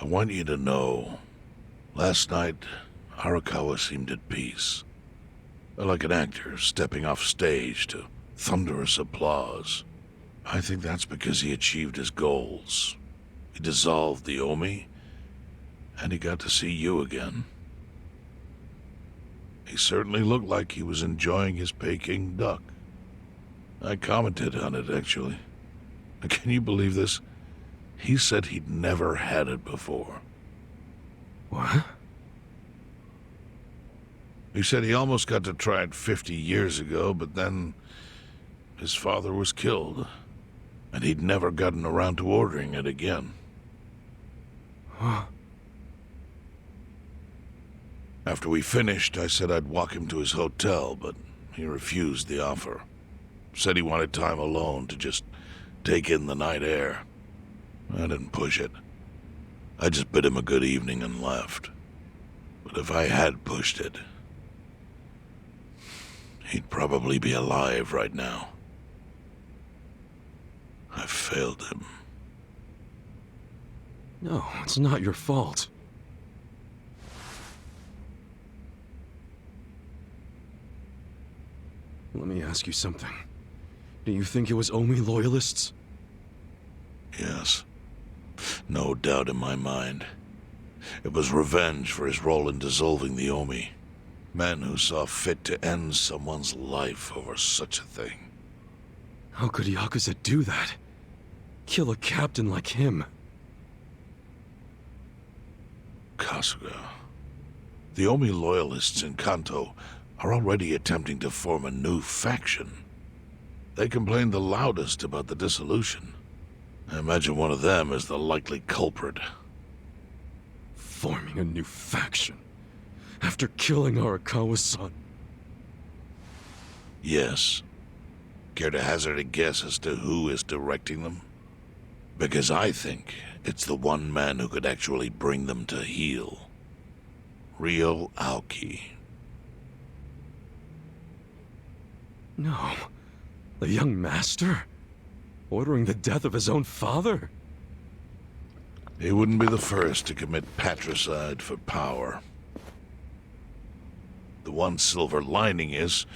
I want you to know, last night, Arakawa seemed at peace. Like an actor stepping off stage to thunderous applause. I think that's because he achieved his goals. He dissolved the Omi, and he got to see you again. He certainly looked like he was enjoying his Peking duck. I commented on it, actually. Can you believe this? He said he'd never had it before. What? He said he almost got to try it 50 years ago, but then his father was killed, and he'd never gotten around to ordering it again. Huh? After we finished, I said I'd walk him to his hotel, but he refused the offer. Said he wanted time alone to just take in the night air. I didn't push it. I just bid him a good evening and left. But if I had pushed it, he'd probably be alive right now. I failed him. No, it's not your fault. Let me ask you something. Do you think it was Omi loyalists? Yes. No doubt in my mind. It was revenge for his role in dissolving the Omi. Men who saw fit to end someone's life over such a thing. How could Yakuza do that? Kill a captain like him? Kasuga. The Omi loyalists in Kanto are already attempting to form a new faction. They complain the loudest about the dissolution. I imagine one of them is the likely culprit. Forming a new faction? After killing Arakawa's son? Yes. Care to hazard a guess as to who is directing them? Because I think it's the one man who could actually bring them to heel. Ryo Aoki. No. The young master? Ordering the death of his own father? He wouldn't be the first to commit patricide for power. The one silver lining is,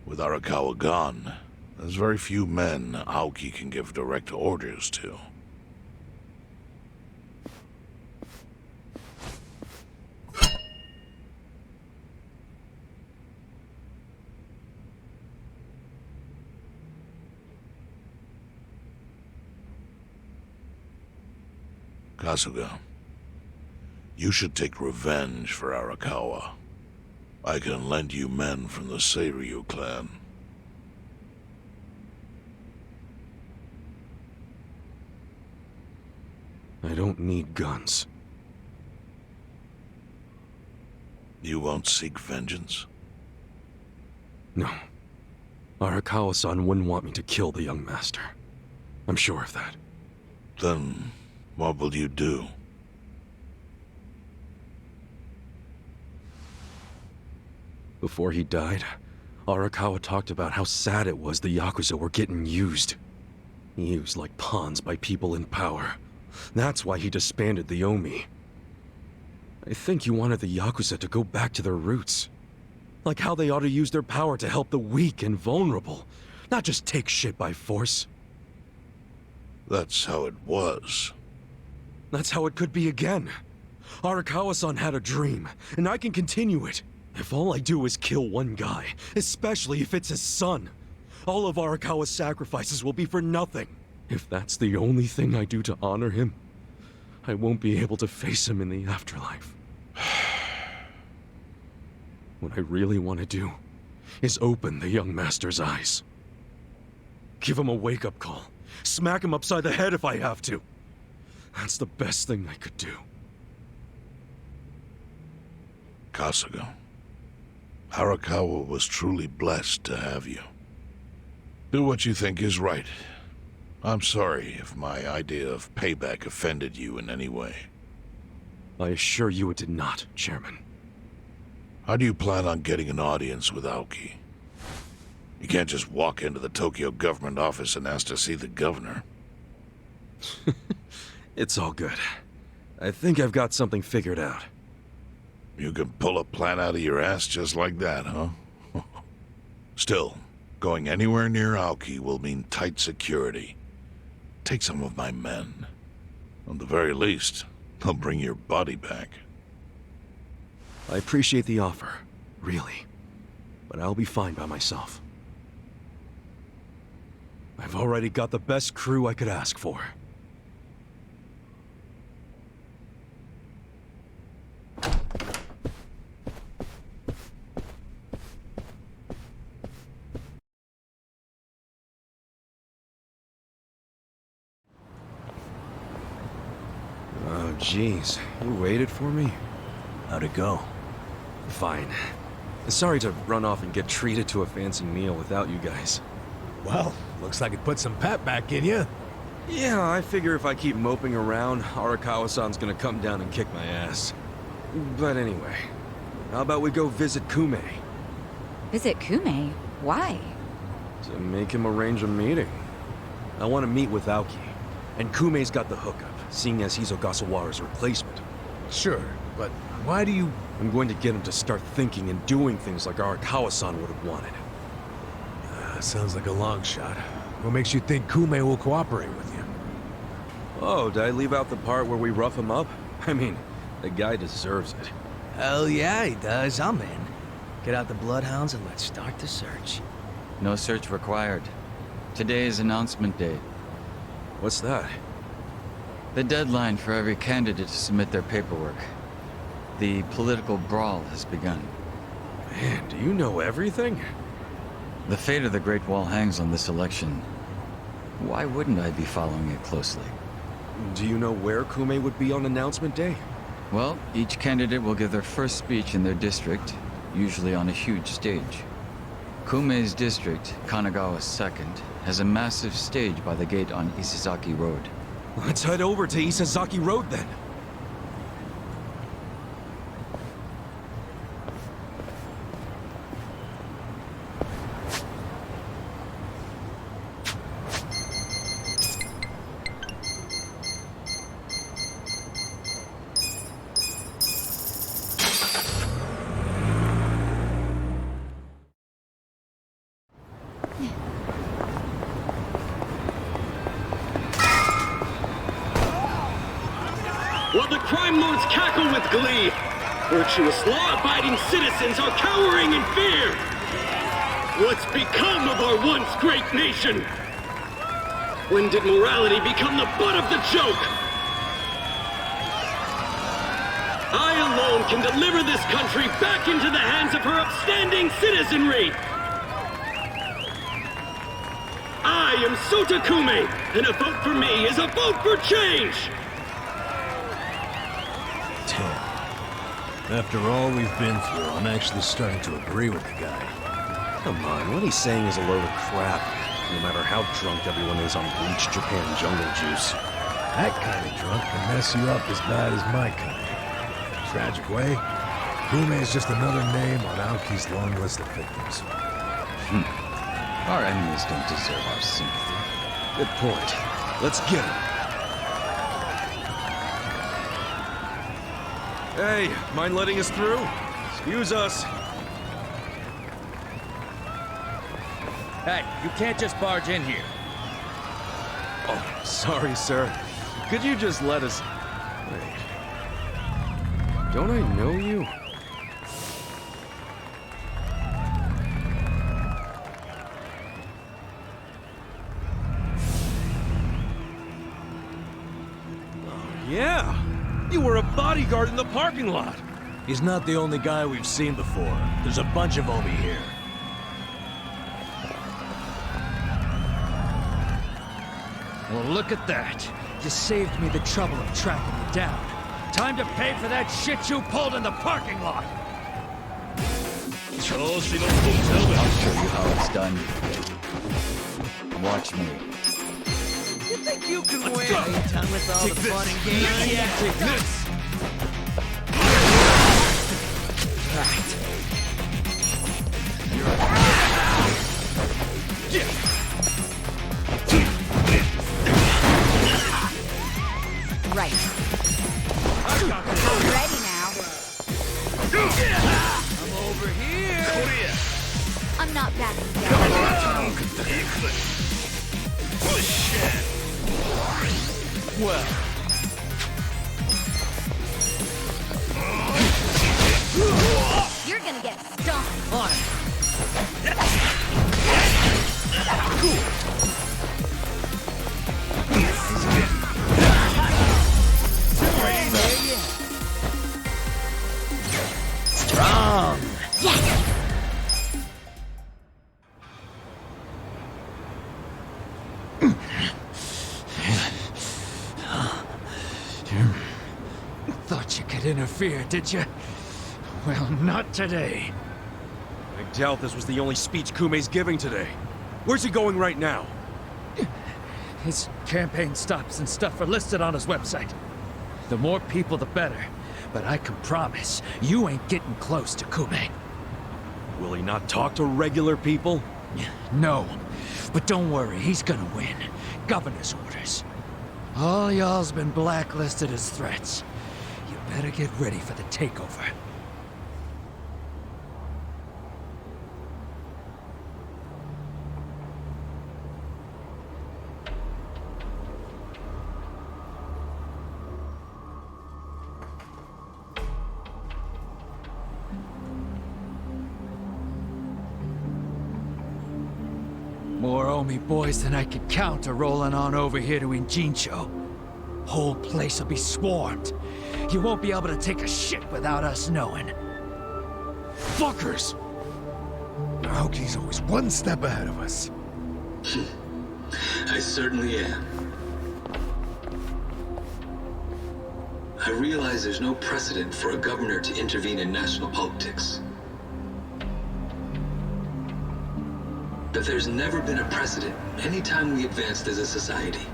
with Arakawa gone, there's very few men Aoki can give direct orders to. Kasuga, you should take revenge for Arakawa. I can lend you men from the Seiryu clan. I don't need guns. You won't seek vengeance? No. Arakawa-san wouldn't want me to kill the young master. I'm sure of that. Then, what will you do? Before he died, Arakawa talked about how sad it was the Yakuza were getting used. Used like pawns by people in power. That's why he disbanded the Omi. I think he wanted the Yakuza to go back to their roots. Like how they ought to use their power to help the weak and vulnerable, not just take shit by force. That's how it was. That's how it could be again. Arakawa-san had a dream, and I can continue it. If all I do is kill one guy, especially if it's his son, all of Arakawa's sacrifices will be for nothing. If that's the only thing I do to honor him, I won't be able to face him in the afterlife. What I really want to do is open the young master's eyes. Give him a wake-up call. Smack him upside the head if I have to. That's the best thing I could do. Kasuga, Arakawa was truly blessed to have you. Do what you think is right. I'm sorry if my idea of payback offended you in any way. I assure you it did not, Chairman. How do you plan on getting an audience with Aoki? You can't just walk into the Tokyo government office and ask to see the governor. It's all good. I think I've got something figured out. You can pull a plan out of your ass just like that, huh? Still, going anywhere near Aoki will mean tight security. Take some of my men. At the very least, they'll bring your body back. I appreciate the offer, really. But I'll be fine by myself. I've already got the best crew I could ask for. Oh, jeez. You waited for me? How'd it go? Fine. Sorry to run off and get treated to a fancy meal without you guys. Well, looks like it put some pep back in you. Yeah, I figure if I keep moping around, Arakawa-san's gonna come down and kick my ass. But anyway, how about we go visit Kume? Visit Kume? Why? To make him arrange a meeting. I want to meet with Aoki, and Kume's got the hookup, seeing as he's Ogasawara's replacement. Sure, but why do you... I'm going to get him to start thinking and doing things like Arakawa-san would have wanted. Sounds like a long shot. What makes you think Kume will cooperate with you? Oh, did I leave out the part where we rough him up? I mean, the guy deserves it. Hell yeah, he does. I'm in. Get out the bloodhounds and let's start the search. No search required. Today is announcement day. What's that? The deadline for every candidate to submit their paperwork. The political brawl has begun. Man, do you know everything? The fate of the Great Wall hangs on this election. Why wouldn't I be following it closely? Do you know where Kume would be on announcement day? Well, each candidate will give their first speech in their district, usually on a huge stage. Kume's district, Kanagawa's second, has a massive stage by the gate on Isizaki Road. Let's head over to Isazaki Road then. While the crime lords cackle with glee, virtuous law-abiding citizens are cowering in fear. What's become of our once great nation? When did morality become the butt of the joke? I alone can deliver this country back into the hands of her upstanding citizenry. I am Sota Kume, and a vote for me is a vote for change! After all we've been through, I'm actually starting to agree with the guy. Come on, what he's saying is a load of crap. No matter how drunk everyone is on bleach Japan jungle juice. That kind of drunk can mess you up as bad as my kind. Tragic way, Kume is just another name on Aoki's long list of victims. Our enemies don't deserve our sympathy. Good point. Let's get him. Hey, mind letting us through? Excuse us. Hey, you can't just barge in here. Oh, sorry, sir. Could you just let us... Wait. Don't I know you? Oh, yeah! You were a bodyguard in the parking lot! He's not the only guy we've seen before. There's a bunch of Obi here. Well, look at that. You saved me the trouble of tracking you down. Time to pay for that shit you pulled in the parking lot! I'll show you how it's done. Watch me. You think you can win? Are you done with all the fun and games? Yeah, take this! Right. I'm not backing down. Well, You're gonna get stomped. on it. Strong! Thought you could interfere, did you? Well, not today. I doubt this was the only speech Kume's giving today. Where's he going right now? His campaign stops and stuff are listed on his website. The more people, the better. But I can promise, you ain't getting close to Kume. Will he not talk to regular people? No. But don't worry, he's gonna win. Governor's orders. All y'all's been blacklisted as threats. You better get ready for the takeover. More Omi boys than I could count are rolling on over here to Injincho. Whole place will be swarmed. You won't be able to take a shit without us knowing. Fuckers! Aoki's always one step ahead of us. I certainly am. I realize there's no precedent for a governor to intervene in national politics. But there's never been a precedent anytime we advanced as a society.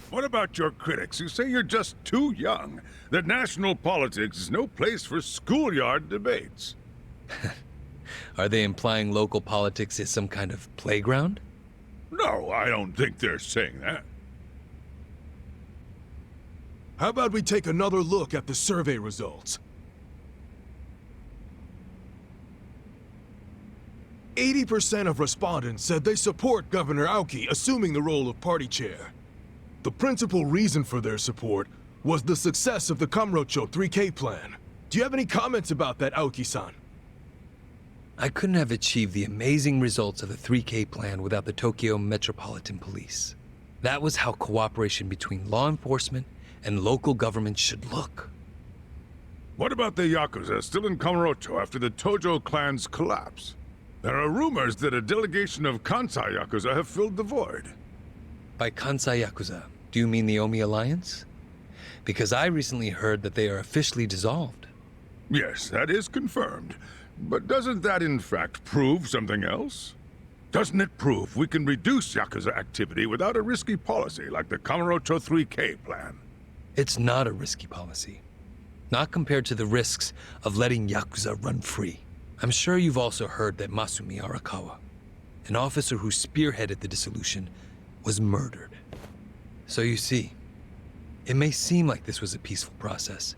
What about your critics who say you're just too young? That national politics is no place for schoolyard debates. Are they implying local politics is some kind of playground? No, I don't think they're saying that. How about we take another look at the survey results? 80% of respondents said they support Governor Aoki assuming the role of party chair. The principal reason for their support was the success of the Kamurocho 3K plan. Do you have any comments about that, Aoki-san? I couldn't have achieved the amazing results of the 3K plan without the Tokyo Metropolitan Police. That was how cooperation between law enforcement and local government should look. What about the Yakuza still in Kamurocho after the Tojo clan's collapse? There are rumors that a delegation of Kansai Yakuza have filled the void. By Kansai Yakuza, do you mean the Omi Alliance? Because I recently heard that they are officially dissolved. Yes, that is confirmed. But doesn't that in fact prove something else? Doesn't it prove we can reduce Yakuza activity without a risky policy like the Kamurocho 3K plan? It's not a risky policy. Not compared to the risks of letting Yakuza run free. I'm sure you've also heard that Masumi Arakawa, an officer who spearheaded the dissolution, was murdered. So you see, it may seem like this was a peaceful process,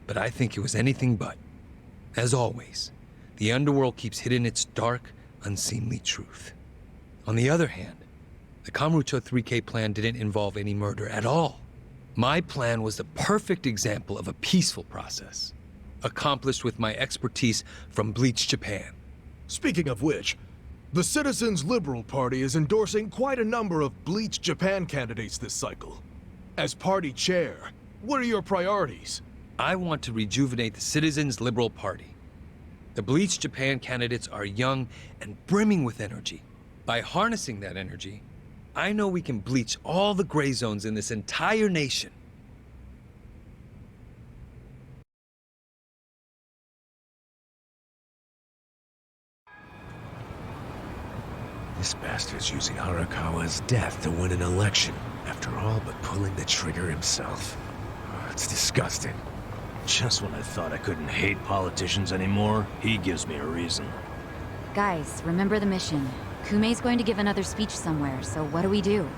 but I think it was anything but. As always, the underworld keeps hidden its dark, unseemly truth. On the other hand, the Kamurocho 3K plan didn't involve any murder at all. My plan was the perfect example of a peaceful process, accomplished with my expertise from Bleach Japan. Speaking of which, the Citizens Liberal Party is endorsing quite a number of Bleach Japan candidates this cycle. As party chair, what are your priorities? I want to rejuvenate the Citizens Liberal Party. The Bleach Japan candidates are young and brimming with energy. By harnessing that energy, I know we can bleach all the gray zones in this entire nation. This bastard's using Arakawa's death to win an election, after all but pulling the trigger himself. Oh, it's disgusting. Just when I thought I couldn't hate politicians anymore, he gives me a reason. Guys, remember the mission. Kume's going to give another speech somewhere, so what do we do?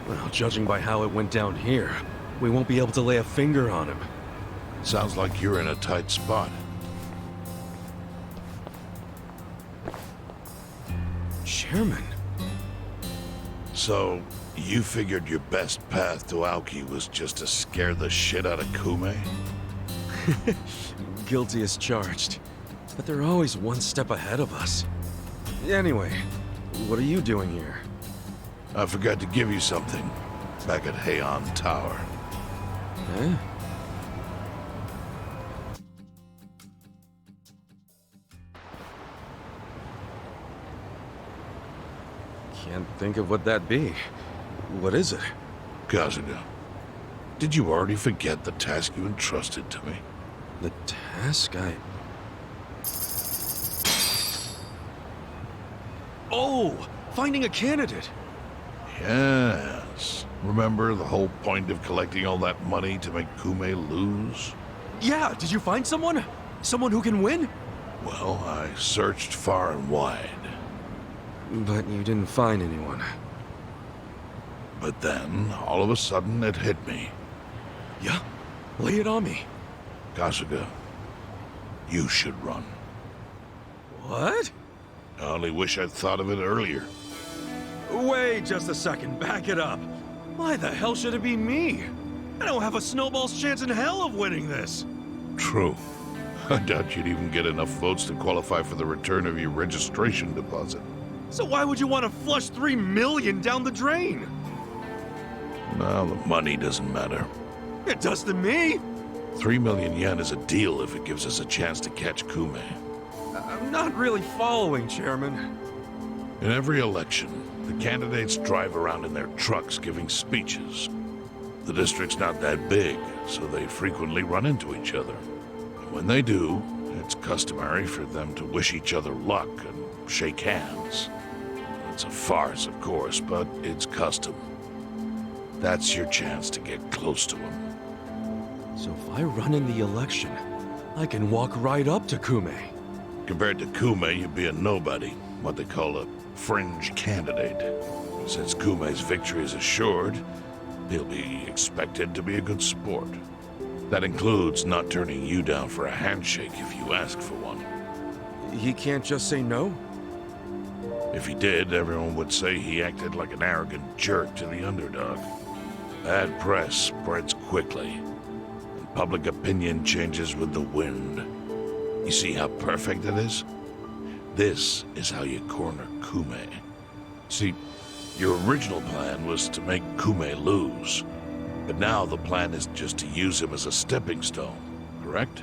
Well, judging by how it went down here, we won't be able to lay a finger on him. Sounds like you're in a tight spot. Chairman? So, you figured your best path to Aoki was just to scare the shit out of Kume? Guilty as charged. But they're always one step ahead of us. Anyway, what are you doing here? I forgot to give you something back at Heian Tower. Eh? Can't think of what that'd be. What is it? Kazuga, did you already forget the task you entrusted to me? The task Oh! Finding a candidate! Yes. Remember the whole point of collecting all that money to make Kume lose? Yeah, did you find someone? Someone who can win? Well, I searched far and wide. But you didn't find anyone. But then, all of a sudden, it hit me. Yeah? Lay it on me. Kasuga, you should run. What? I only wish I'd thought of it earlier. Wait just a second, back it up. Why the hell should it be me? I don't have a snowball's chance in hell of winning this. True. I doubt you'd even get enough votes to qualify for the return of your registration deposit. So why would you want to flush 3 million down the drain? Well, the money doesn't matter. It does to me. 3 million yen is a deal if it gives us a chance to catch Kume. I'm not really following, Chairman. In every election, the candidates drive around in their trucks giving speeches. The district's not that big, so they frequently run into each other. And when they do, it's customary for them to wish each other luck and shake hands. It's a farce, of course, but it's custom. That's your chance to get close to him. So if I run in the election, I can walk right up to Kume. Compared to Kume, you'd be a nobody, what they call a fringe candidate. Since Kume's victory is assured, he'll be expected to be a good sport. That includes not turning you down for a handshake if you ask for one. He can't just say no? If he did, everyone would say he acted like an arrogant jerk to the underdog. Bad press spreads quickly, and public opinion changes with the wind. You see how perfect it is? This is how you corner Kume. See, your original plan was to make Kume lose, but now the plan is just to use him as a stepping stone, correct?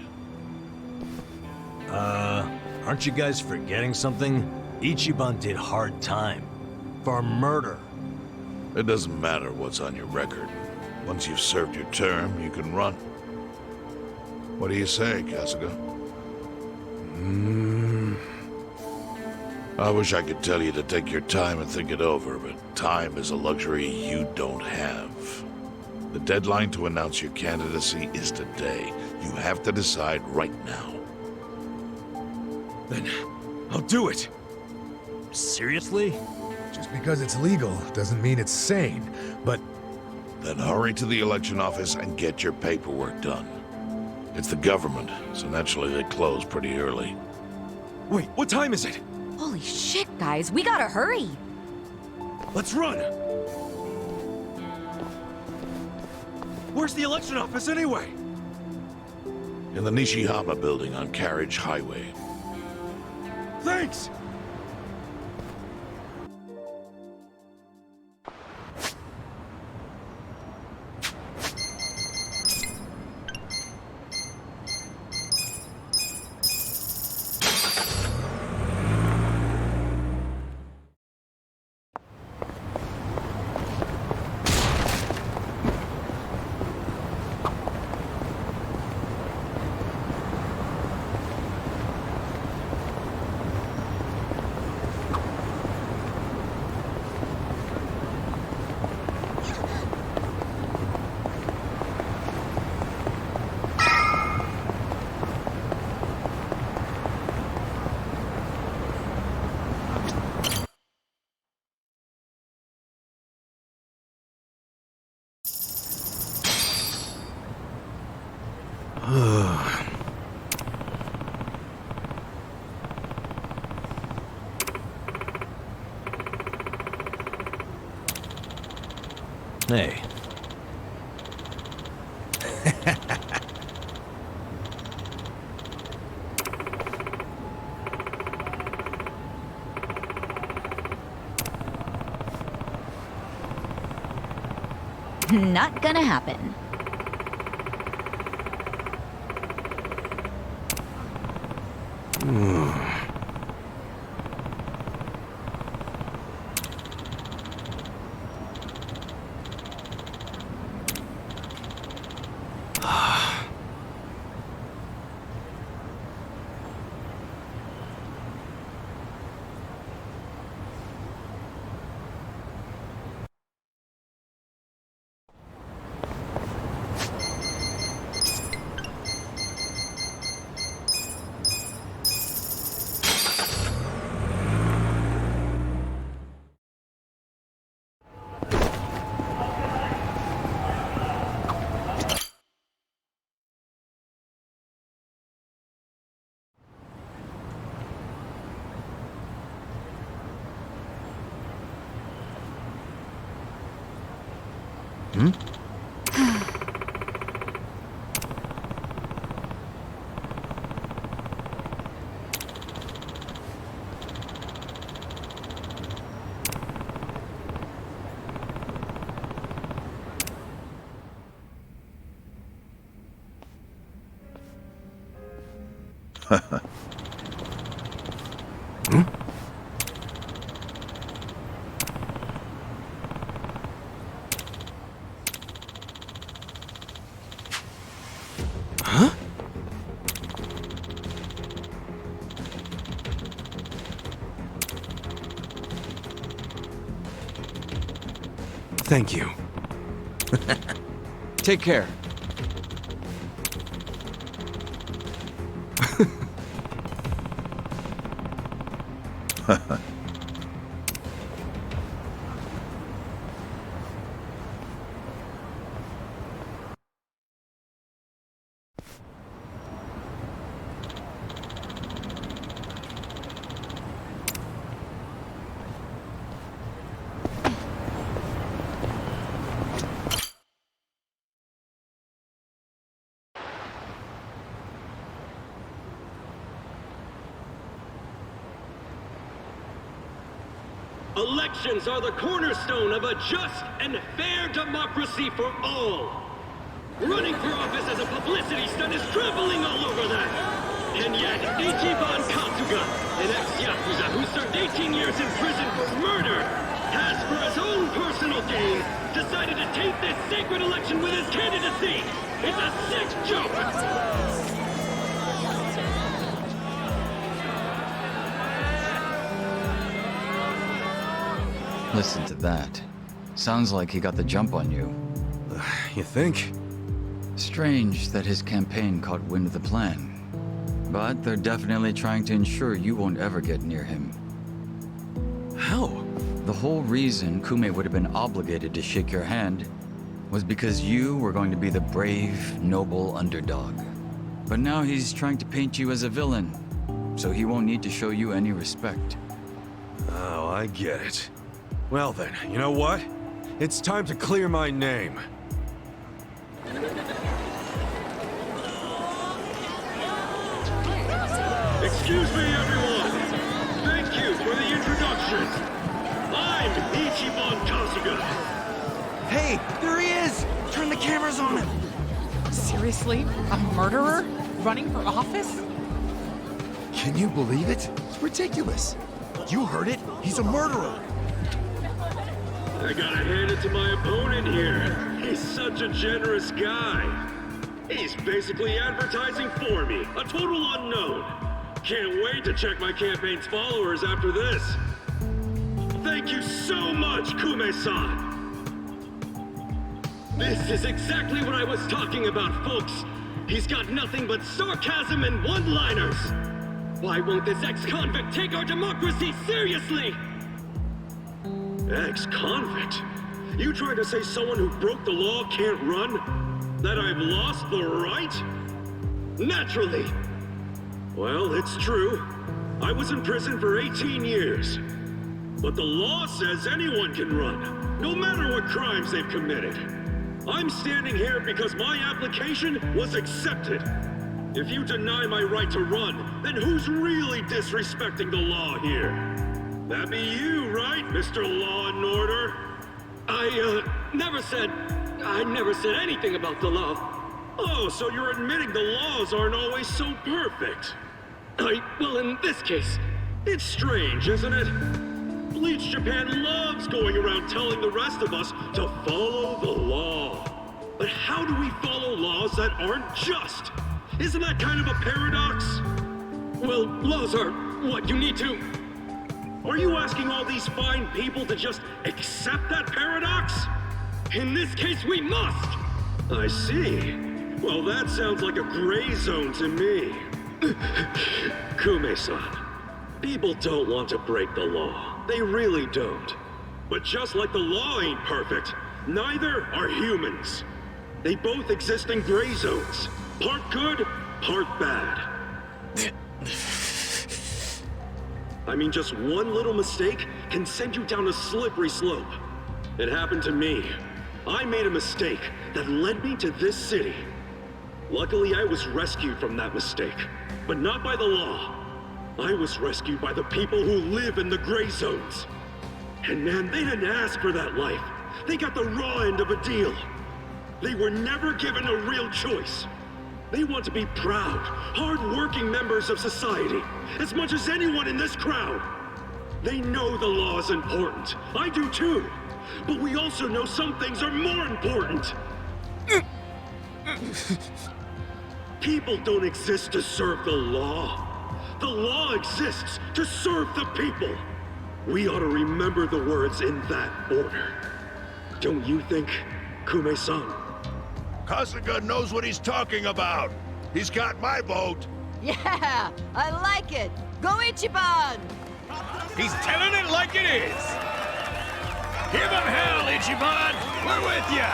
Aren't you guys forgetting something? Ichiban did hard time. For murder. It doesn't matter what's on your record. Once you've served your term, you can run. What do you say, Kasuga? I wish I could tell you to take your time and think it over, but time is a luxury you don't have. The deadline to announce your candidacy is today. You have to decide right now. Then I'll do it. Seriously? Just because it's legal doesn't mean it's sane, but Then hurry to the election office and get your paperwork done. It's the government, so naturally they close pretty early. Wait, what time is it? Holy shit, guys, we gotta hurry! Let's run! Where's the election office anyway? In the Nishihama building on Carriage Highway. Thanks! Hey. Not gonna happen. Thank you. Take care. Elections are the cornerstone of a just and fair democracy for all. Running for office as a publicity stunt is traveling all over that. And yet, Ichiban Kasuga, an ex-Yakuza who served 18 years in prison for murder, has, for his own personal gain, decided to taint this sacred election with his candidacy. It's a sick joke. Listen to that. Sounds like he got the jump on you. You think? Strange that his campaign caught wind of the plan. But they're definitely trying to ensure you won't ever get near him. How? The whole reason Kume would have been obligated to shake your hand was because you were going to be the brave, noble underdog. But now he's trying to paint you as a villain, so he won't need to show you any respect. Oh, I get it. Well then, you know what? It's time to clear my name. Excuse me, everyone. Thank you for the introduction. I'm Ichiban Kasuga. Hey, there he is! Turn the cameras on him! Seriously? A murderer? Running for office? Can you believe it? It's ridiculous. You heard it. He's a murderer. I gotta hand it to my opponent here. He's such a generous guy. He's basically advertising for me, a total unknown. Can't wait to check my campaign's followers after this. Thank you so much, Kume-san. This is exactly what I was talking about, folks. He's got nothing but sarcasm and one-liners. Why won't this ex-convict take our democracy seriously? Ex-convict? You trying to say someone who broke the law can't run? That I've lost the right? Naturally. Well, it's true. I was in prison for 18 years. But the law says anyone can run, no matter what crimes they've committed. I'm standing here because my application was accepted. If you deny my right to run, then who's really disrespecting the law here? That be you, right, Mr. Law and Order? I never said anything about the law. Oh, so you're admitting the laws aren't always so perfect. Well, in this case, it's strange, isn't it? Bleach Japan loves going around telling the rest of us to follow the law. But how do we follow laws that aren't just? Isn't that kind of a paradox? Well, laws are what you need to... Are you asking all these fine people to just accept that paradox? In this case, we must! I see. Well, that sounds like a gray zone to me. Kume-san, people don't want to break the law. They really don't. But just like the law ain't perfect, neither are humans. They both exist in gray zones. Part good, part bad. I mean, just one little mistake can send you down a slippery slope. It happened to me. I made a mistake that led me to this city. Luckily, I was rescued from that mistake, but not by the law. I was rescued by the people who live in the gray zones. And man, they didn't ask for that life. They got the raw end of a deal. They were never given a real choice. They want to be proud, hard-working members of society, as much as anyone in this crowd. They know the law is important. I do too. But we also know some things are more important. People don't exist to serve the law. The law exists to serve the people. We ought to remember the words in that order. Don't you think, Kume-san? Kasuga knows what he's talking about. He's got my vote. Yeah, I like it. Go Ichiban! He's telling it like it is. Give him hell, Ichiban. We're with ya.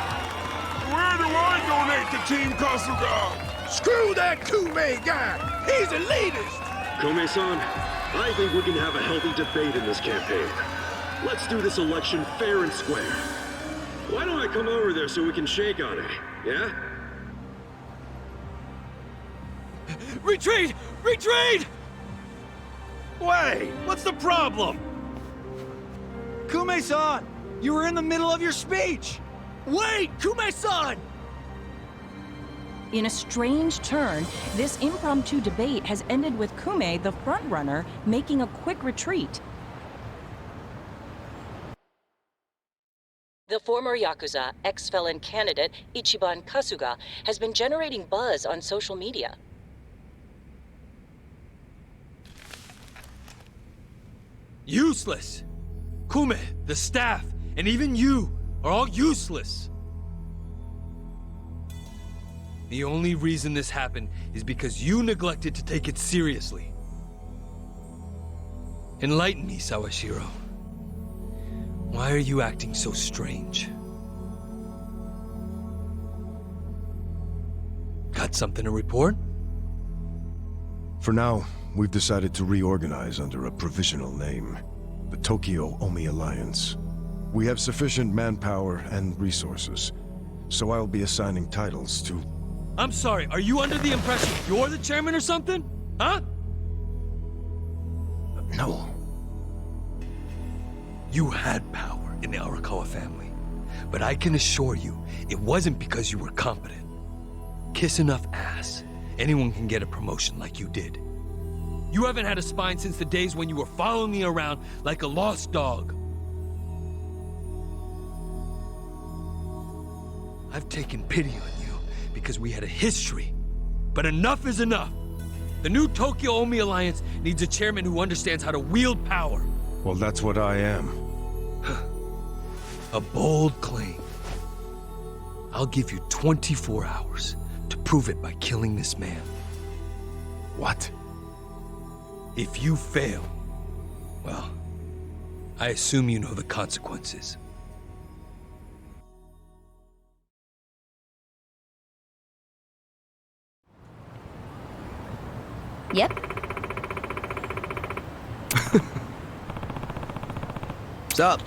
Where do I donate to Team Kasuga? Screw that Kume guy. He's a elitist. Kume-san, I think we can have a healthy debate in this campaign. Let's do this election fair and square. Why don't I come over there so we can shake on it, yeah? Retreat! Retreat! Wait, what's the problem? Kume-san, you were in the middle of your speech. Wait, Kume-san! In a strange turn, this impromptu debate has ended with Kume, the frontrunner, making a quick retreat. The former Yakuza, ex-felon candidate Ichiban Kasuga has been generating buzz on social media. Useless! Kume, the staff, and even you are all useless. The only reason this happened is because you neglected to take it seriously. Enlighten me, Sawashiro. Why are you acting so strange? Got something to report? For now, we've decided to reorganize under a provisional name, the Tokyo Omi Alliance. We have sufficient manpower and resources, so I'll be assigning titles to... I'm sorry, are you under the impression you're the chairman or something? Huh? No. You had power in the Arakawa family, but I can assure you, it wasn't because you were competent. Kiss enough ass, anyone can get a promotion like you did. You haven't had a spine since the days when you were following me around like a lost dog. I've taken pity on you because we had a history, but enough is enough. The new Tokyo Omi Alliance needs a chairman who understands how to wield power. Well, that's what I am. A bold claim. I'll give you 24 hours to prove it by killing this man. What? If you fail, well, I assume you know the consequences. Yep. Next up.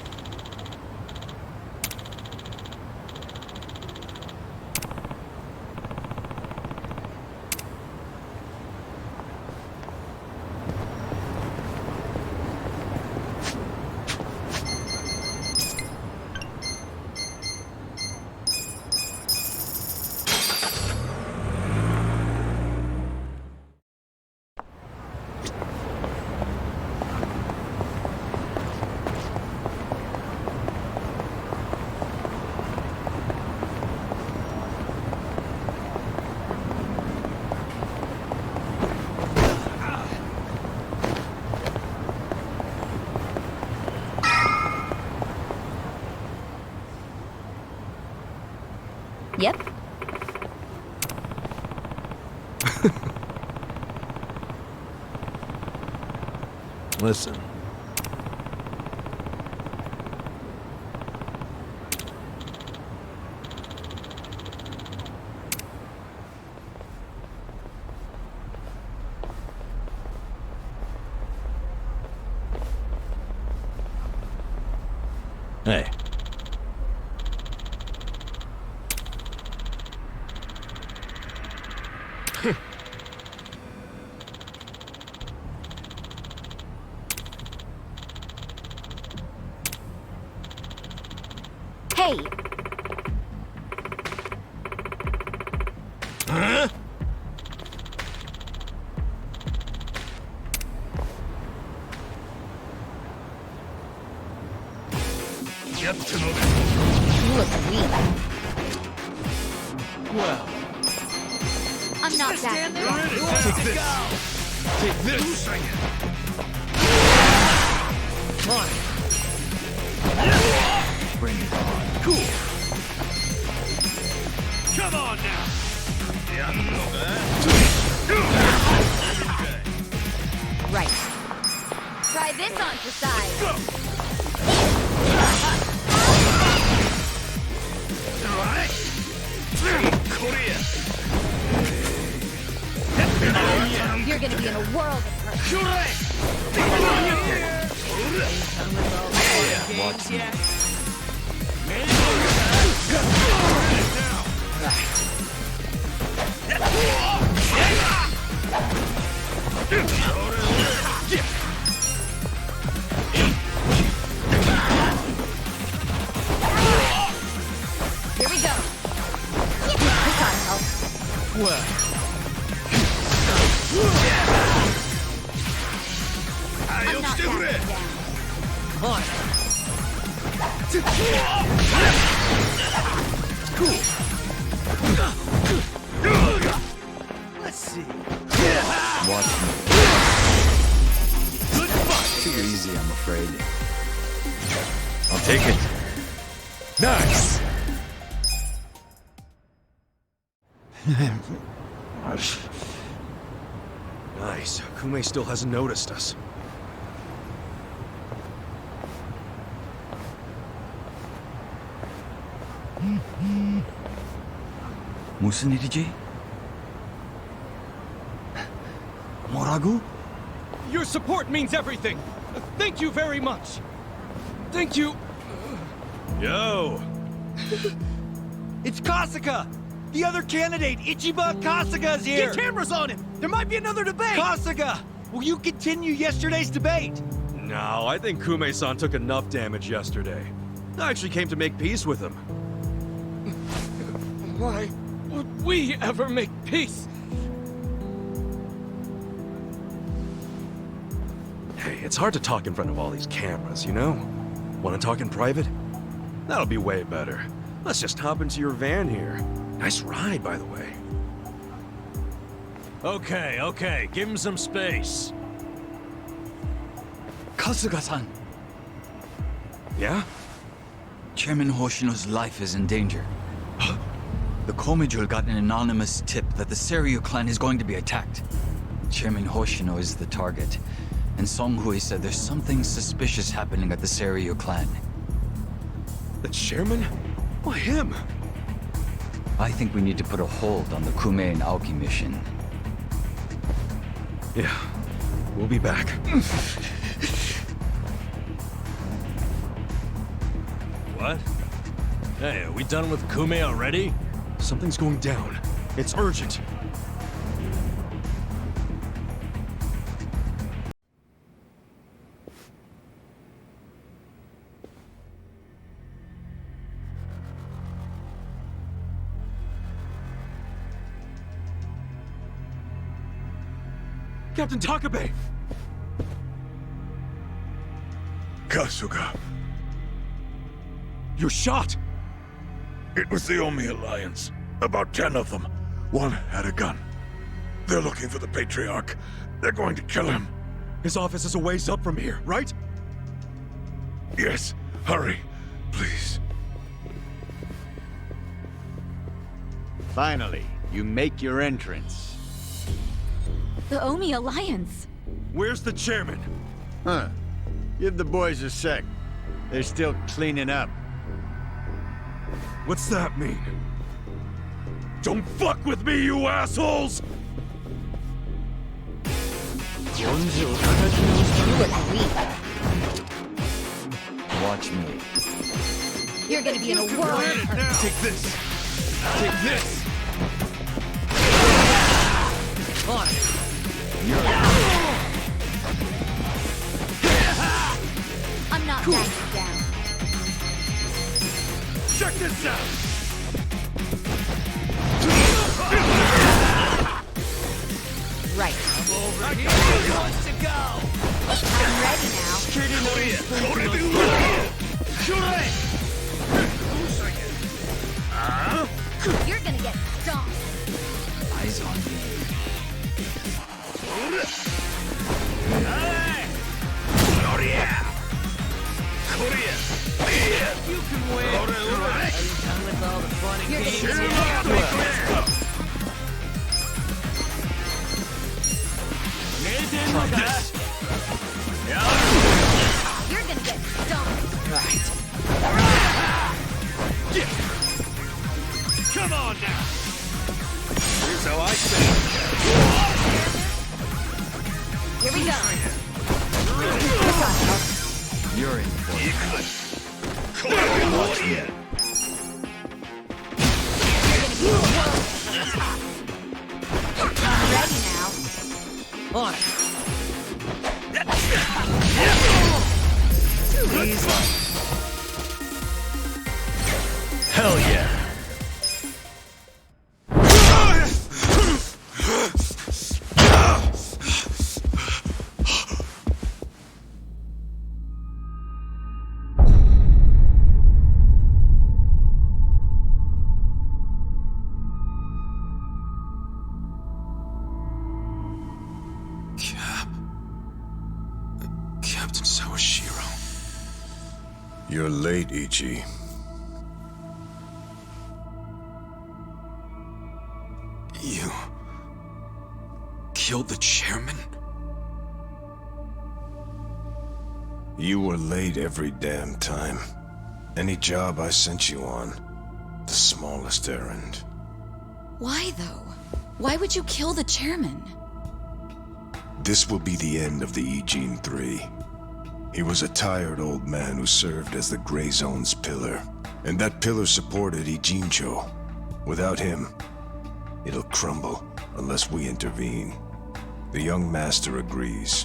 Yep. Listen. Hey. Hey! Huh? You look weak. Well, I'm not that bad. take this. Take this. Come on. Bring it on. Cool. Come on now. Right. Try this on for size. You're gonna be in a world of hurt. Watch me. Here we go. This ought to help. Well. I'm not backing down. On. Cool. Let's see. Watch me. Good fight. Too easy, I'm afraid. I'll take it. Nice. Nice. Kume still hasn't noticed us. 무슨 일이지? 뭐라고? Your support means everything. Thank you very much. Thank you. Yo! It's Kasuga! The other candidate, Ichiba Kasuga's here! Get cameras on him! There might be another debate! Kasuga! Will you continue yesterday's debate? No, I think Kume-san took enough damage yesterday. I actually came to make peace with him. Why would we ever make peace? Hey, it's hard to talk in front of all these cameras, you know? Want to talk in private? That'll be way better. Let's just hop into your van here. Nice ride, by the way. Okay. Give him some space. Kasuga-san! Yeah? Chairman Hoshino's life is in danger. The Komijul got an anonymous tip that the Seiryu clan is going to be attacked. Chairman Hoshino is the target, and Songhui said there's something suspicious happening at the Seiryu clan. The chairman? Why him? I think we need to put a hold on the Kume and Aoki mission. Yeah, we'll be back. What? Hey, are we done with Kume already? Something's going down. It's urgent. Captain Takabe! Kasuga, You're shot! it was the Omi Alliance. About 10 of them. One had a gun. They're looking for the Patriarch. They're going to kill him. His office is a ways up from here, right? Yes, hurry, please. Finally, you make your entrance. The Omi Alliance. Where's the chairman? Huh. Give the boys a sec. They're still cleaning up. What's that mean? Don't fuck with me, you assholes! You agree. Watch me. You're gonna be in a world of hurt. Take this! Take this! On it. I'm not backing down. Check this out! Right. Over here. Who wants to go? I'm ready now. You're gonna get stomped. Eyes on me. You can win. Are you done with all the fun and You're games? gonna get You're gonna get stomped. Right. Come on now! Here's how I say Here we go. You're in for it. I'm ready now. On it. Hell yeah! Captain Sawashiro. You're late, Ichi. You... killed the chairman? You were late every damn time. Any job I sent you on, the smallest errand. Why though? Why would you kill the chairman? This will be the end of the E-Gene 3. He was a tired old man who served as the Gray Zone's pillar. And that pillar supported Ijincho. Without him, it'll crumble unless we intervene. The young master agrees.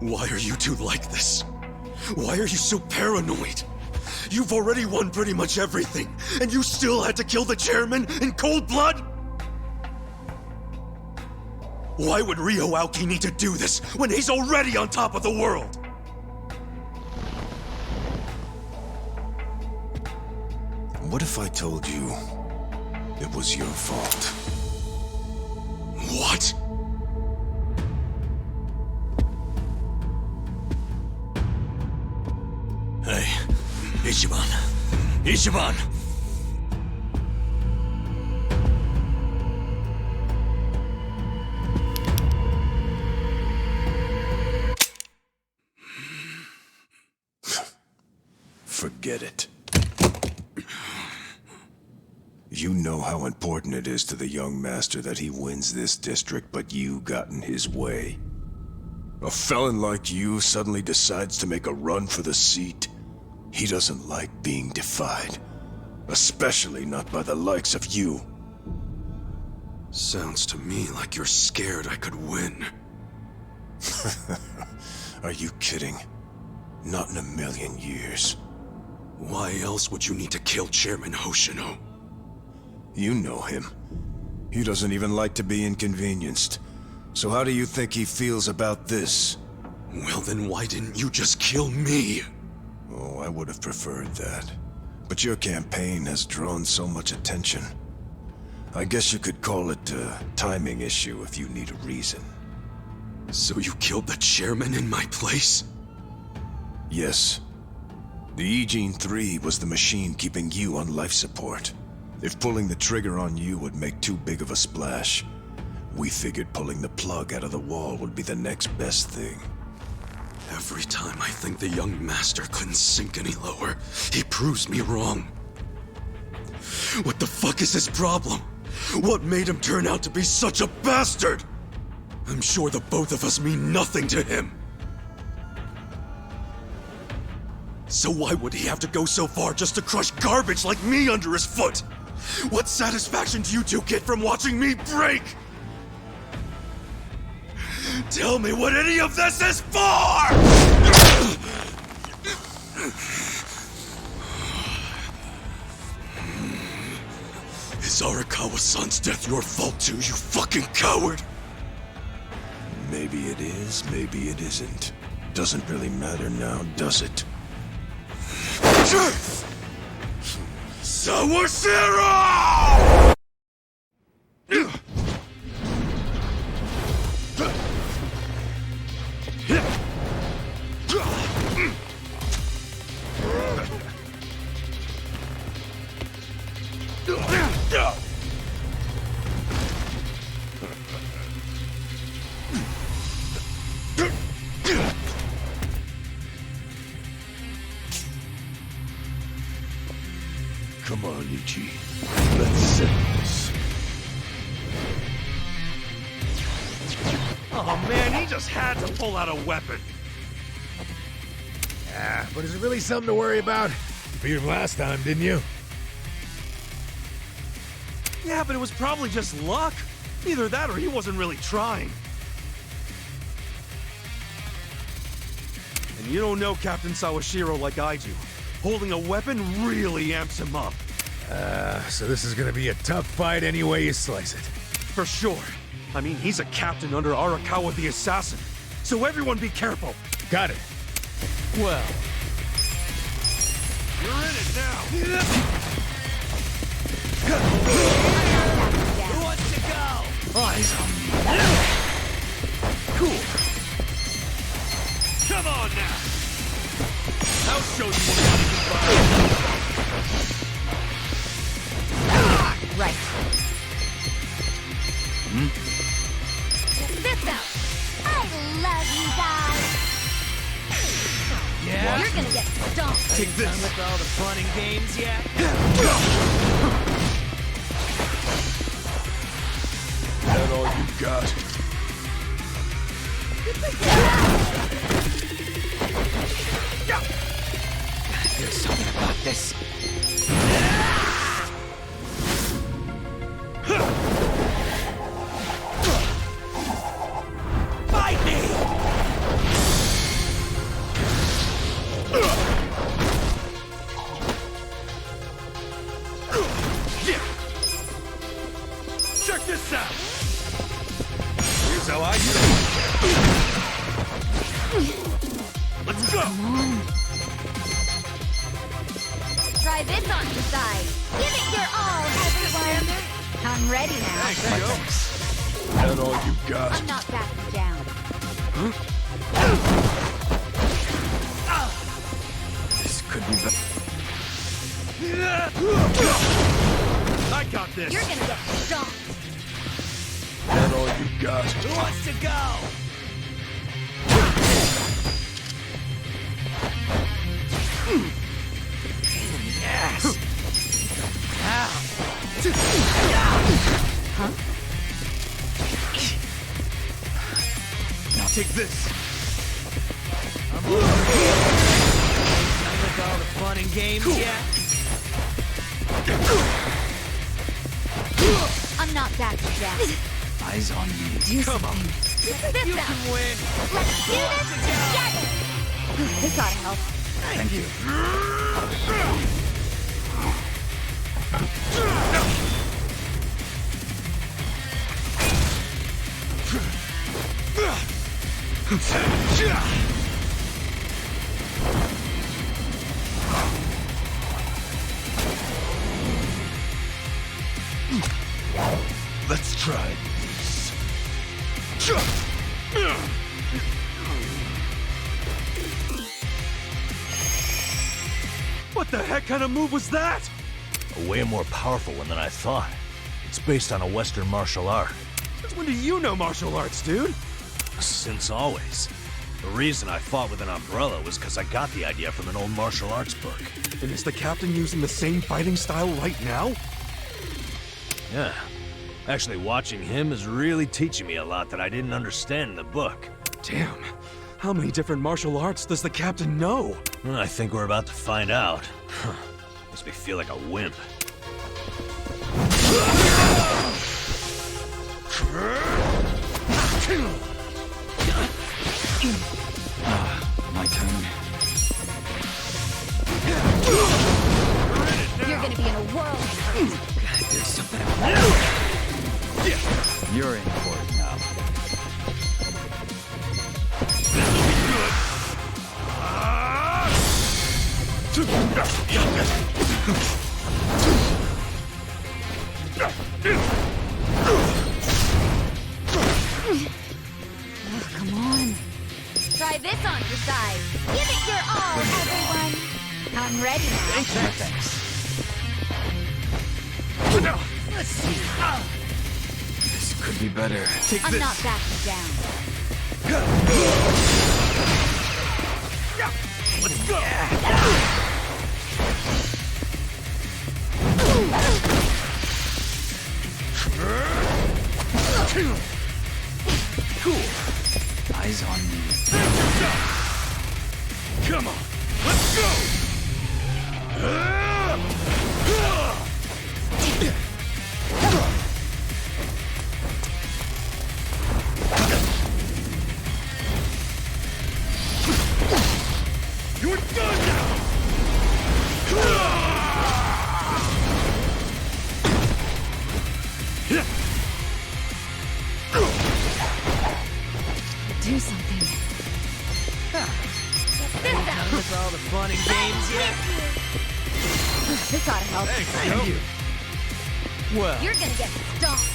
Why are you two like this? Why are you so paranoid? You've already won pretty much everything, and you still had to kill the chairman in cold blood? Why would Ryo Aoki need to do this when he's already on top of the world? What if I told you it was your fault? What? Hey, Ichiban. Ichiban! Forget it. You know how important it is to the young master that he wins this district, but you got in his way. A felon like you suddenly decides to make a run for the seat. He doesn't like being defied. Especially not by the likes of you. Sounds to me like you're scared I could win. Are you kidding? Not in a million years. Why else would you need to kill Chairman Hoshino? You know him. He doesn't even like to be inconvenienced. So how do you think he feels about this? Well then why didn't you just kill me? Oh, I would have preferred that. But your campaign has drawn so much attention. I guess you could call it a timing issue if you need a reason. So you killed the chairman in my place? Yes. The E-Gene 3 was the machine keeping you on life support. If pulling the trigger on you would make too big of a splash, we figured pulling the plug out of the wall would be the next best thing. Every time I think the young master couldn't sink any lower, he proves me wrong. What the fuck is his problem? What made him turn out to be such a bastard? I'm sure the both of us mean nothing to him. So why would he have to go so far just to crush garbage like me under his foot? What satisfaction do you two get from watching me break? Tell me what any of this is for! Is Arakawa-san's death your fault too, you fucking coward? Maybe it is, maybe it isn't. Doesn't really matter now, does it? Sawashiro! Come on, Ichi. Let's settle this. Oh man, he just had to pull out a weapon. Yeah, but is it really something to worry about? You beat him last time, didn't you? Yeah, but it was probably just luck. Either that or he wasn't really trying. And you don't know Captain Sawashiro like I do. Holding a weapon really amps him up. So this is gonna be a tough fight any way you slice it. For sure. I mean, he's a captain under Arakawa the Assassin. So everyone be careful. Got it. Well, you're in it now. Who wants to go? Eyes on me. Cool. Come on now. I'll show you what I'm about. Right. Check this out. I love you guys. Yeah? You're gonna get stomped. Take this. Done with all the fun and games yet? That all you got? There's something about this. Fight me! Check this out! Here's how I do it. Let's go! Try this on the side. Give it your all, everyone. I'm ready now. That all you got? I'm not backing down. This could be bad. I got this. You're gonna get stomped. That all you got? Who wants to go? Yes. Ow. Huh? Now take this. I'm over here. Done with all the fun fun and games yet? I'm not backing down. Eyes on me. Do Come on. something. You can win. Let's do this together. This ought to help. Thank you. Let's try this. What the heck kind of move was that? A way more powerful one than I thought. It's based on a Western martial art. Since when do you know martial arts, dude? Since always. The reason I fought with an umbrella was because I got the idea from an old martial arts book. And is the captain using the same fighting style right now? Yeah. Actually, watching him is really teaching me a lot that I didn't understand in the book. Damn. How many different martial arts does the captain know? I think we're about to find out. Makes me feel like a wimp. My turn. You're gonna be in a whirl. There's something. You're in for it now. Come on. Try this on your side. Give it your all, everyone. I'm ready now. Thanks. Let's see. This could be better. Take I'm this. not backing down. Let's go. Cool. Eyes on me. Come on. Let's go. You're done now. Do something. This out. With all the fun and games yet? This ought to help. Thank you. Well, You're gonna get stomped.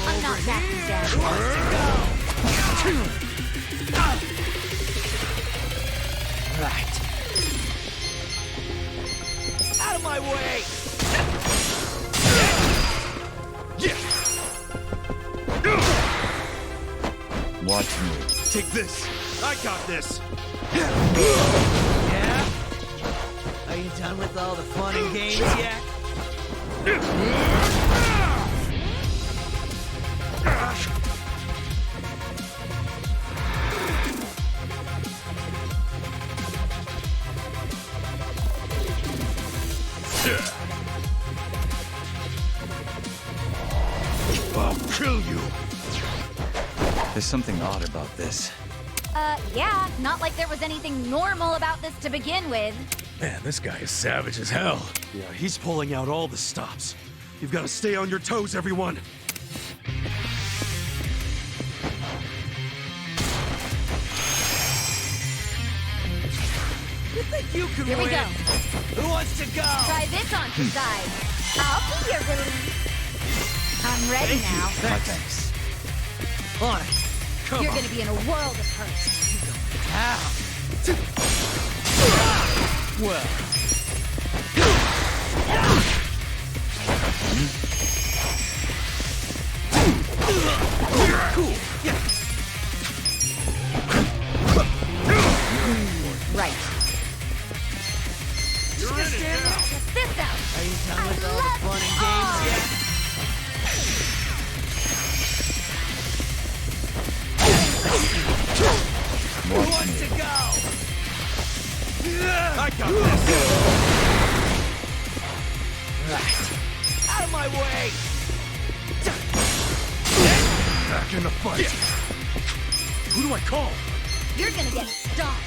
I'm not backing down. who wants to go? Right. Out of my way! Watch me. Take this. I got this. Yeah? Are you done with all the fun and games yet? I'll kill you. There's something odd about this. Yeah, not like there was anything normal about this to begin with. Man, this guy is savage as hell. Yeah, he's pulling out all the stops. You've got to stay on your toes, everyone. You think you can Here we win? go. Who wants to go? Try this on your side. I'll be your relief. I'm ready now. My thanks. On it. Come You're on. gonna be in a world of hurt. How? Well. Cool. Yeah. Right. You're in it now. Check this out. Are you done with all the fun and games yet? my way! Back in the fight! Who do I call? You're gonna get stomped.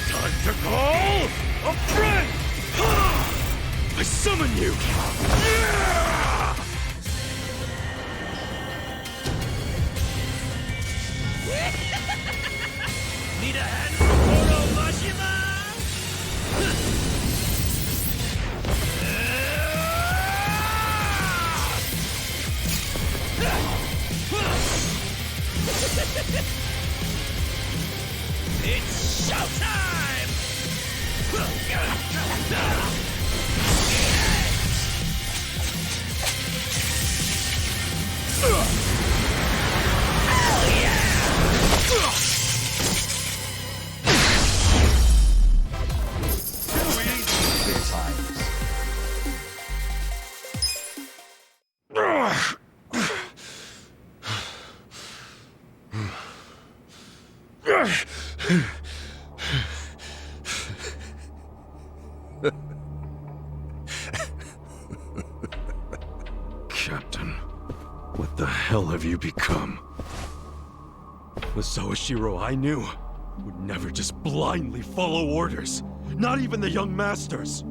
Time to call a friend! I summon you! Need a hand from Oro Mashima? It's showtime! Captain, what the hell have you become? The Sawashiro I knew would never just blindly follow orders. Not even the young masters.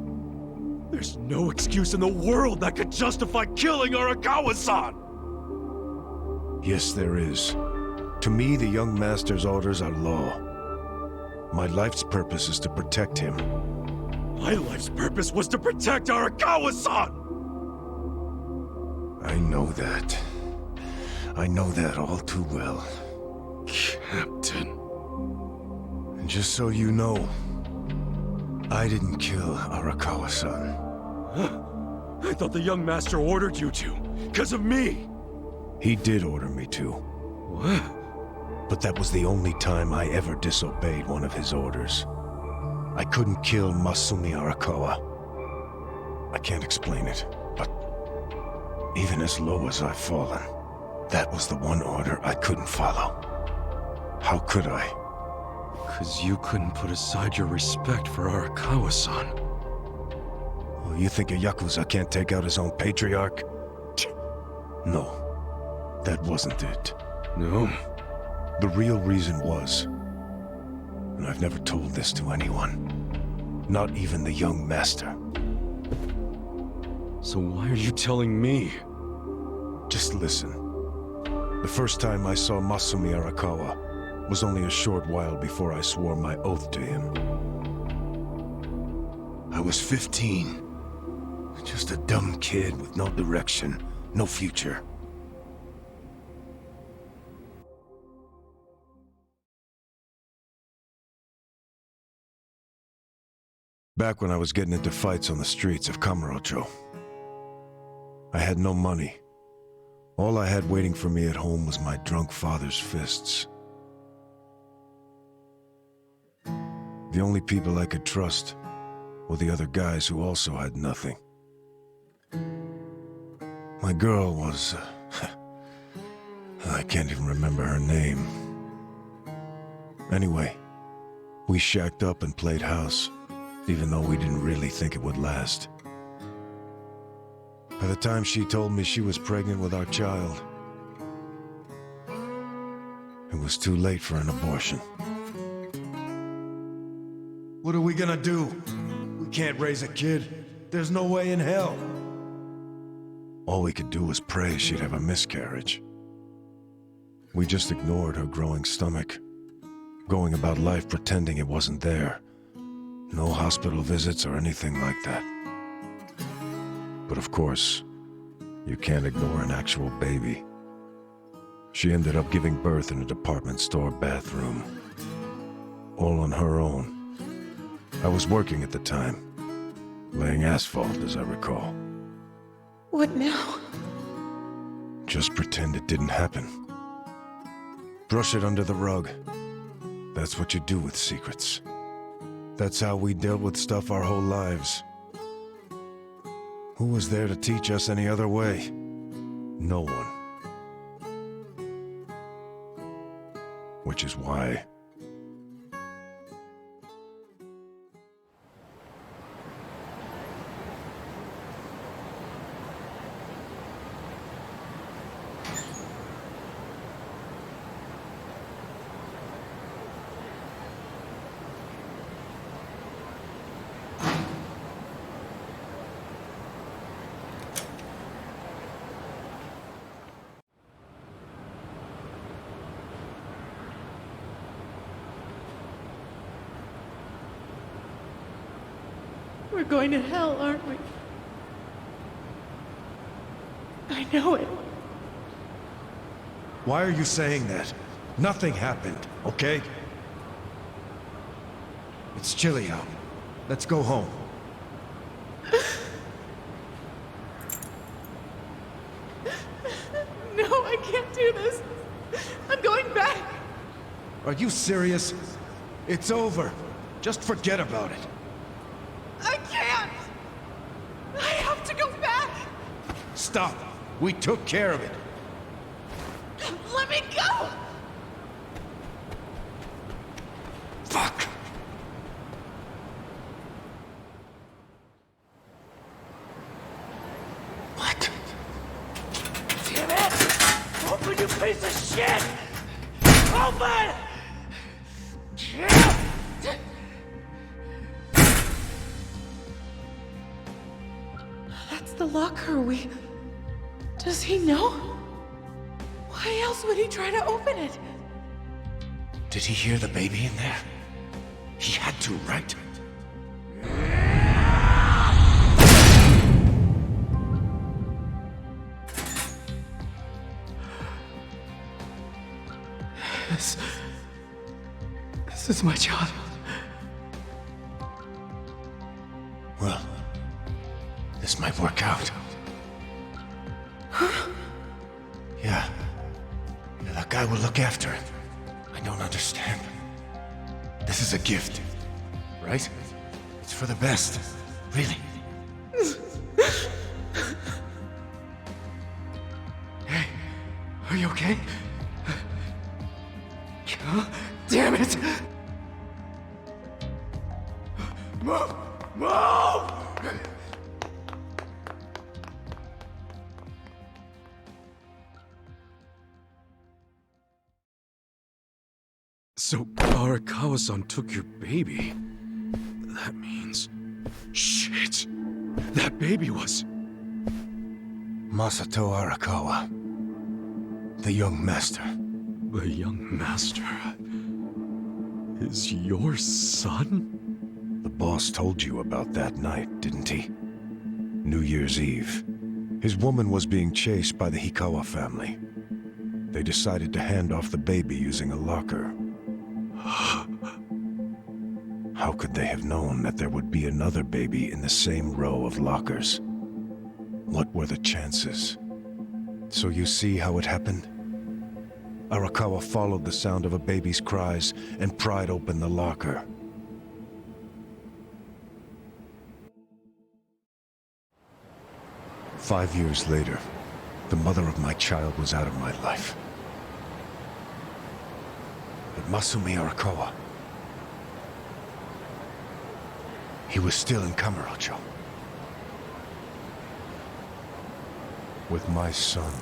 There's no excuse in the world that could justify killing Arakawa-san! Yes, there is. To me, the young master's orders are law. My life's purpose is to protect him. My life's purpose was to protect Arakawa-san! I know that. I know that all too well. Captain. And just so you know, I didn't kill Arakawa-san. I thought the young master ordered you to, because of me! He did order me to. What? But that was the only time I ever disobeyed one of his orders. I couldn't kill Masumi Arakawa. I can't explain it, but even as low as I've fallen, that was the one order I couldn't follow. How could I? 'Cause you couldn't put aside your respect for Arakawa-san. Oh, you think a Yakuza can't take out his own patriarch? No, that wasn't it. No? The real reason was, and I've never told this to anyone, not even the young master. So why are you telling me? Just listen. The first time I saw Masumi Arakawa was only a short while before I swore my oath to him. I was 15. Just a dumb kid with no direction, no future. Back when I was getting into fights on the streets of Kamurocho, I had no money. All I had waiting for me at home was my drunk father's fists. The only people I could trust were the other guys who also had nothing. My girl was... I can't even remember her name. Anyway, we shacked up and played house, even though we didn't really think it would last. By the time she told me she was pregnant with our child, it was too late for an abortion. What are we gonna do? We can't raise a kid. There's no way in hell. All we could do was pray she'd have a miscarriage. We just ignored her growing stomach, going about life pretending it wasn't there. No hospital visits or anything like that. But of course, you can't ignore an actual baby. She ended up giving birth in a department store bathroom. All on her own. I was working at the time, laying asphalt, as I recall. What now? Just pretend it didn't happen. Brush it under the rug. That's what you do with secrets. That's how we dealt with stuff our whole lives. Who was there to teach us any other way? No one. Which is why... We're going to hell, aren't we? I know it. Why are you saying that? Nothing happened, okay? It's chilly out. Let's go home. No, I can't do this. I'm going back. Are you serious? It's over. Just forget about it. I can't. I have to go back. Stop. We took care of it. Let me go. Fuck. What? Damn it! Open, you piece of shit! Open! That's the locker. Does he know? Why else would he try to open it? Did he hear the baby in there? He had to, right? This is my child. Well, this might work out. Yeah. That guy will look after it. I don't understand. This is a gift, right? It's for the best. Really. Hey, are you okay? God damn it! Move! Move! So, Arakawa-san took your baby. That means... Shit! That baby was... Masato Arakawa. The young master. The young master... is your son? The boss told you about that night, didn't he? New Year's Eve. His woman was being chased by the Hikawa family. They decided to hand off the baby using a locker. How could they have known that there would be another baby in the same row of lockers? What were the chances? So you see how it happened? Arakawa followed the sound of a baby's cries and pried open the locker. "5 years later, the mother of my child was out of my life. But Masumi Arakawa, he was still in Kamurocho. With my son.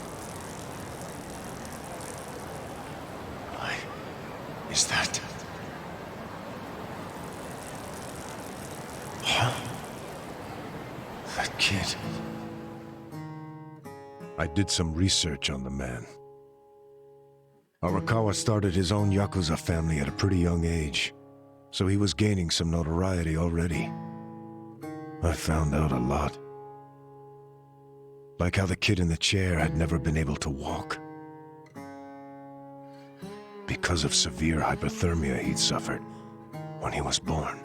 Is that... Huh? That kid... I did some research on the man. Arakawa started his own Yakuza family at a pretty young age, so he was gaining some notoriety already. I found out a lot. Like how the kid in the chair had never been able to walk. Because of severe hypothermia he'd suffered when he was born.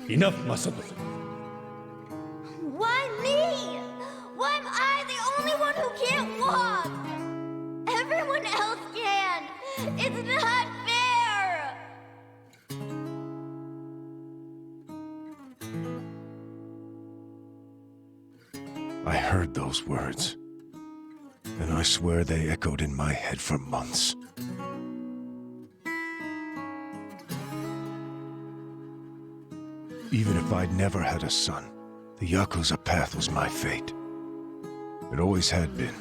Enough, Masato. Why me? Why am I the only one who can't walk? Everyone else can. It's not fair. I heard those words, and I swear they echoed in my head for months. Even if I'd never had a son, the Yakuza path was my fate. It always had been.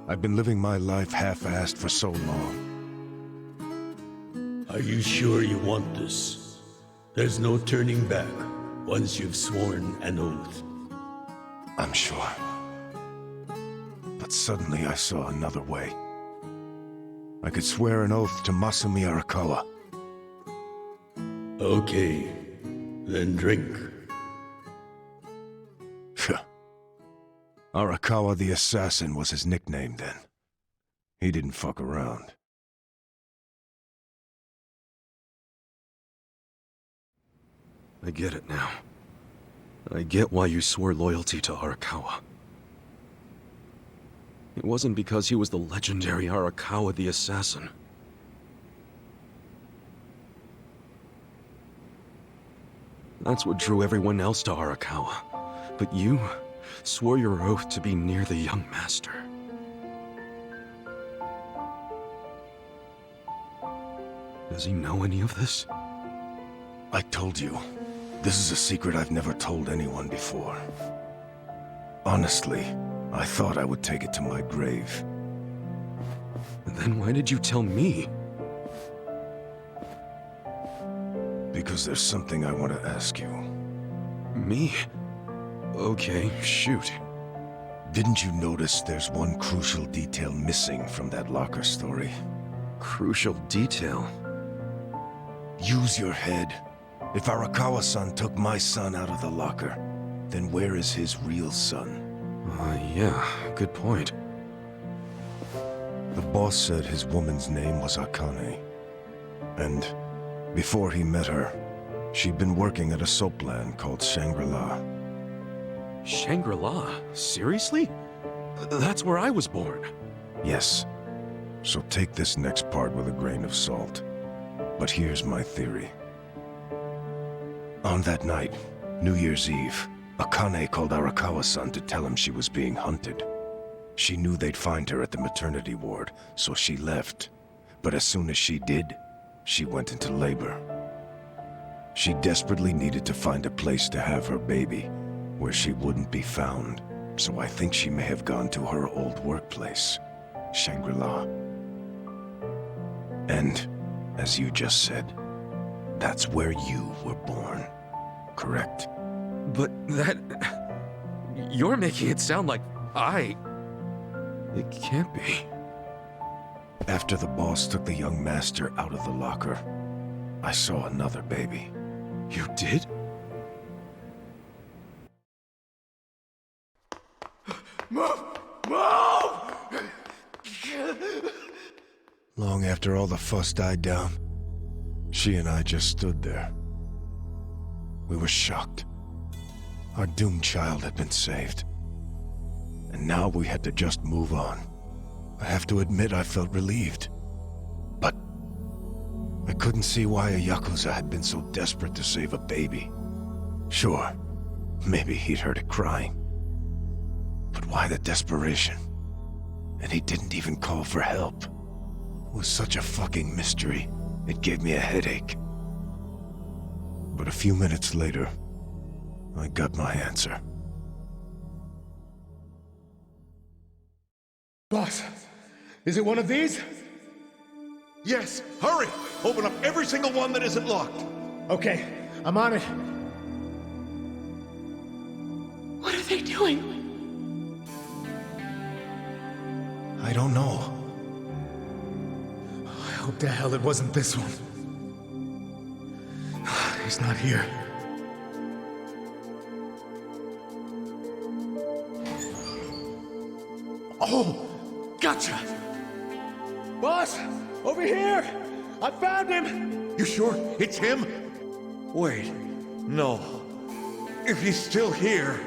I've been living my life half-assed for so long. Are you sure you want this? There's no turning back once you've sworn an oath. I'm sure. But suddenly I saw another way. I could swear an oath to Masumi Arakawa. Okay, then drink. Arakawa the Assassin was his nickname then. He didn't fuck around. I get it now. I get why you swore loyalty to Arakawa. It wasn't because he was the legendary Arakawa the Assassin. That's what drew everyone else to Arakawa. But you swore your oath to be near the young master. Does he know any of this? I told you, this is a secret I've never told anyone before. Honestly, I thought I would take it to my grave. Then why did you tell me? Because there's something I want to ask you. Me? Okay, shoot. Didn't you notice there's one crucial detail missing from that locker story? Crucial detail? Use your head. If Arakawa-san took my son out of the locker, then where is his real son? Yeah, good point. The boss said his woman's name was Akane. And before he met her, she'd been working at a soap land called Shangri-La. Shangri-La? Seriously? That's where I was born. Yes. So take this next part with a grain of salt. But here's my theory. On that night, New Year's Eve, Akane called Arakawa-san to tell him she was being hunted. She knew they'd find her at the maternity ward, so she left. But as soon as she did, she went into labor. She desperately needed to find a place to have her baby, where she wouldn't be found. So I think she may have gone to her old workplace, Shangri-La. And, as you just said, that's where you were born, correct? But that... You're making it sound like It can't be. After the boss took the young master out of the locker, I saw another baby. You did? Move! Move! Long after all the fuss died down, she and I just stood there. We were shocked. Our doomed child had been saved. And now we had to just move on. I have to admit I felt relieved. But I couldn't see why a Yakuza had been so desperate to save a baby. Sure, maybe he'd heard it crying. But why the desperation? And he didn't even call for help. It was such a fucking mystery, it gave me a headache. But a few minutes later, I got my answer. Boss, is it one of these? Yes, hurry! Open up every single one that isn't locked. Okay, I'm on it. What are they doing? I don't know. I hope to hell it wasn't this one. He's not here. Oh! Gotcha! Boss! Over here! I found him! You sure it's him? Wait, no. If he's still here,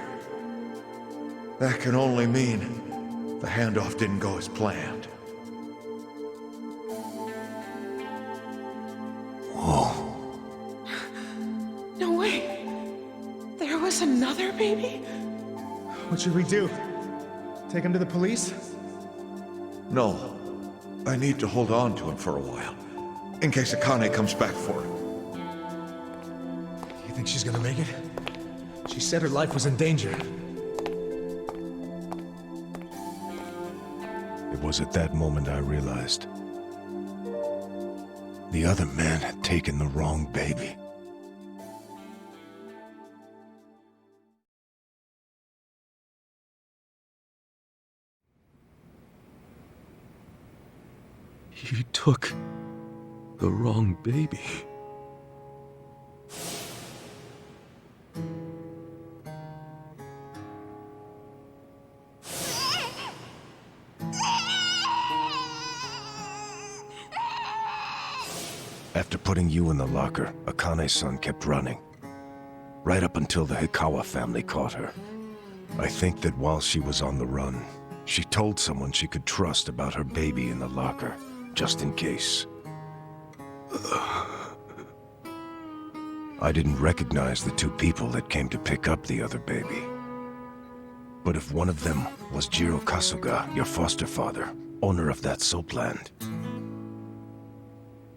that can only mean the handoff didn't go as planned. Whoa. No way. There was another baby? What should we do? Take him to the police? No. I need to hold on to him for a while. In case Akane comes back for him. You think she's gonna make it? She said her life was in danger. It was at that moment I realized. The other man had taken the wrong baby. He took the wrong baby. After putting you in the locker, Akane-san kept running. Right up until the Hikawa family caught her. I think that while she was on the run, she told someone she could trust about her baby in the locker, just in case. I didn't recognize the two people that came to pick up the other baby. But if one of them was Jiro Kasuga, your foster father, owner of that soapland,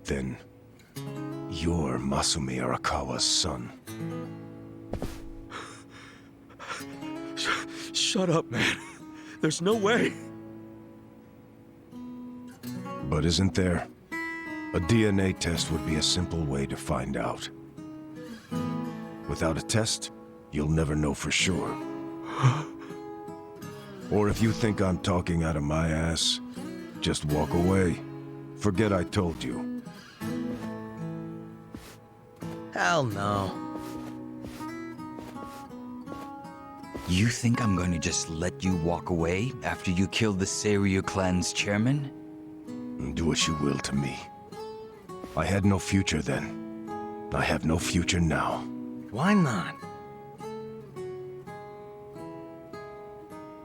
then you're Masumi Arakawa's son. Shut up, man. There's no way. But isn't there? A DNA test would be a simple way to find out. Without a test, you'll never know for sure. Or if you think I'm talking out of my ass, just walk away. Forget I told you. Hell no. You think I'm going to just let you walk away after you killed the Seiryu clan's chairman? Do what you will to me. I had no future then. I have no future now. Why not?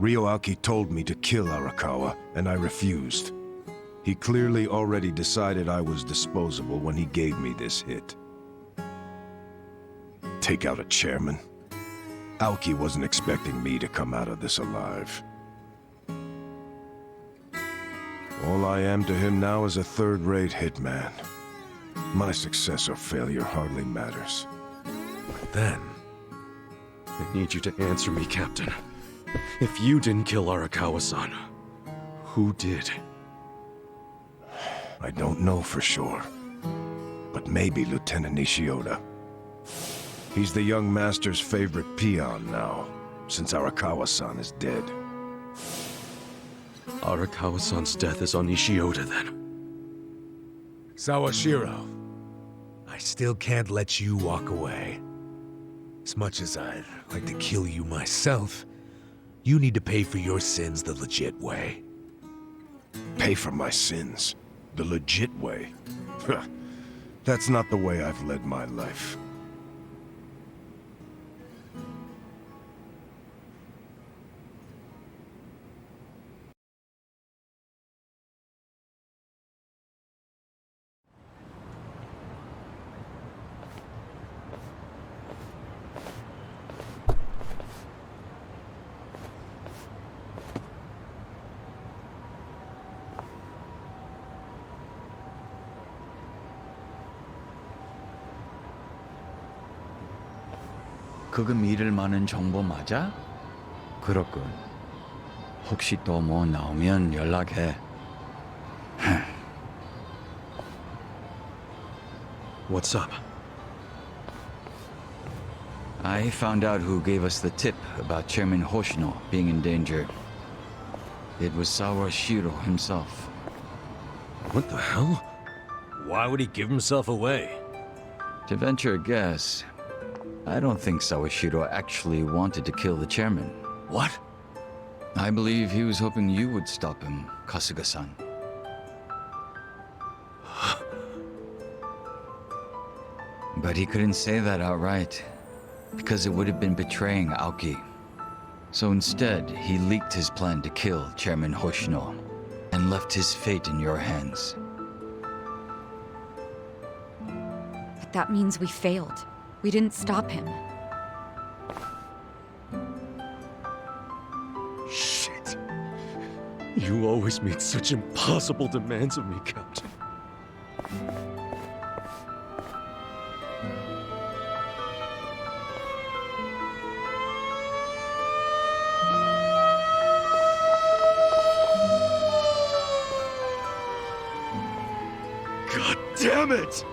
Ryoaki told me to kill Arakawa, and I refused. He clearly already decided I was disposable when he gave me this hit. Take out a chairman? Aoki wasn't expecting me to come out of this alive. All I am to him now is a third-rate hitman. My success or failure hardly matters. But then, I need you to answer me, Captain. If you didn't kill Arakawa-san, who did? I don't know for sure. But maybe Lieutenant Nishioda. He's the young master's favorite peon now, since Arakawa-san is dead. Arakawa-san's death is on Nishioda, then. Sawashiro, I still can't let you walk away. As much as I'd like to kill you myself, you need to pay for your sins the legit way. Pay for my sins? The legit way? That's not the way I've led my life. 그거 믿을 만한 정보 맞아? 그렇군. 혹시 또 뭐 나오면 연락해. What's up? I found out who gave us the tip about Chairman Hoshino being in danger. It was Sawashiro himself. What the hell? Why would he give himself away? To venture a guess, I don't think Sawashiro actually wanted to kill the chairman. What? I believe he was hoping you would stop him, Kasuga-san. But he couldn't say that outright, because it would have been betraying Aoki. So instead, he leaked his plan to kill Chairman Hoshino, and left his fate in your hands. But that means we failed. We didn't stop him. Shit. You always made such impossible demands of me, Captain. God damn it!